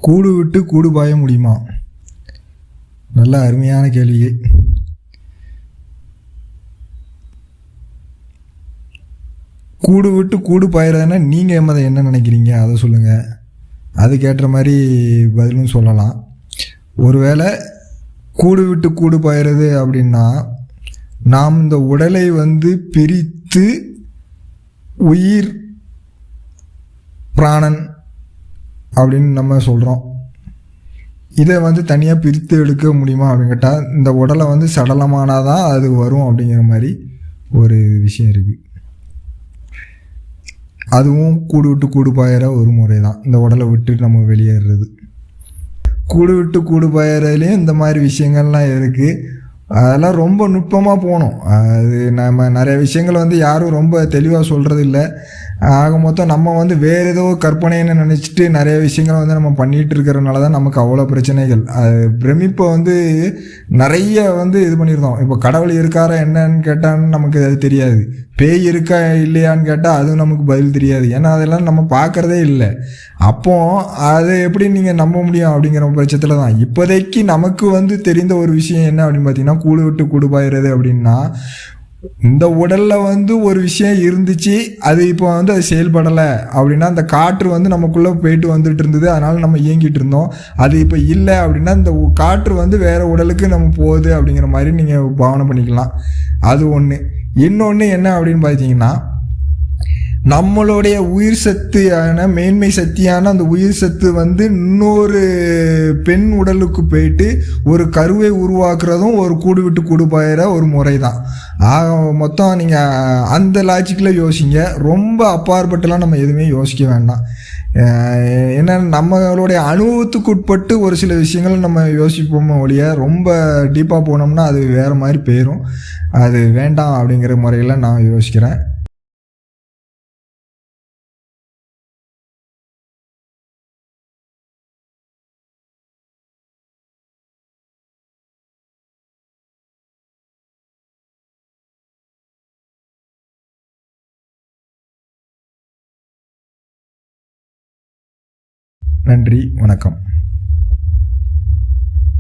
கூடு விட்டு கூடு பாய முடியுமா? நல்ல அருமையான கேள்வி. கூடு விட்டு கூடு பாயிறதுன்னா நீங்கள் என்ன நினைக்கிறீங்க அதை சொல்லுங்கள். அதுக்கேற்ற மாதிரி பதிலும் சொல்லலாம். ஒருவேளை கூடு விட்டு கூடு பாயிறது அப்படின்னா நாம் இந்த உடலை பிரித்து உயிர் பிராணன் அப்படின்னு நம்ம சொல்கிறோம். இதை தனியாக பிரித்து எடுக்க முடியுமா அப்படின்னு கேட்டால் இந்த உடலை சடலமானாதான் அது வரும் அப்படிங்கிற மாதிரி ஒரு விஷயம் இருக்குது. அதுவும் கூடு விட்டு கூடு பாயிற ஒரு முறை தான், இந்த உடலை விட்டு நம்ம வெளியேறது. கூடு விட்டு கூடு பாயிறதுலேயும் இந்த மாதிரி விஷயங்கள்லாம் இருக்குது. அதெல்லாம் ரொம்ப நுட்பமாக போகணும். அது நம்ம நிறைய விஷயங்கள் யாரும் ரொம்ப தெளிவாக சொல்கிறது இல்லை. ஆக மொத்தம் நம்ம வேறு ஏதோ கற்பனைன்னு நினச்சிட்டு நிறைய விஷயங்களை நம்ம பண்ணிகிட்டு இருக்கிறதுனால தான் நமக்கு அவ்வளோ பிரச்சனைகள். பிரமிப்பை நிறைய இது பண்ணியிருந்தோம். இப்போ கடவுள் இருக்காரா என்னன்னு கேட்டான்னு நமக்கு அது தெரியாது. பேய் இருக்கா இல்லையான்னு கேட்டால் அதுவும் நமக்கு பதில் தெரியாது. ஏன்னா அதெல்லாம் நம்ம பார்க்குறதே இல்லை. அப்போது அதை எப்படி நீங்கள் நம்ப முடியும் அப்படிங்கிற பட்சத்தில் தான் இப்போதைக்கு நமக்கு தெரிந்த ஒரு விஷயம் என்ன அப்படின்னு பார்த்தீங்கன்னா, கூடு விட்டு கூடு பாயிறது அப்படின்னா இந்த உடலில் ஒரு விஷயம் இருந்துச்சு, அது இப்போ அது செயல்படலை அப்படின்னா அந்த காற்று நமக்குள்ளே போயிட்டு வந்துட்டு இருந்தது, அதனால் நம்ம இயங்கிட்டு இருந்தோம். அது இப்போ இல்லை அப்படின்னா இந்த காற்று வேறு உடலுக்கு நம்ம போகுது அப்படிங்கிற மாதிரி நீங்கள் பாவனை பண்ணிக்கலாம். அது ஒன்று. இன்னொன்று என்ன அப்படின்னு பார்த்தீங்கன்னா, நம்மளுடைய உயிர் சத்துயான மேன்மை சக்தியான அந்த உயிர் சத்து இன்னொரு பெண் உடலுக்கு போயிட்டு ஒரு கருவை உருவாக்குறதும் ஒரு கூடு விட்டு கூடு பாயிற ஒரு முறை தான். ஆக மொத்தம் நீங்கள் அந்த லாஜிக்கில் யோசிங்க. ரொம்ப அப்பாற்பட்டுலாம் நம்ம எதுவுமே யோசிக்க வேண்டாம். ஏன்னா நம்மளுடைய அனுபவத்துக்கு உட்பட்டு ஒரு சில விஷயங்களை நம்ம யோசிப்போமோ ஒழிய ரொம்ப டீப்பாக போனோம்னா அது வேறு மாதிரி போயிடும். அது வேண்டாம் அப்படிங்கிற முறையில் நான் யோசிக்கிறேன். நன்றி, வணக்கம்.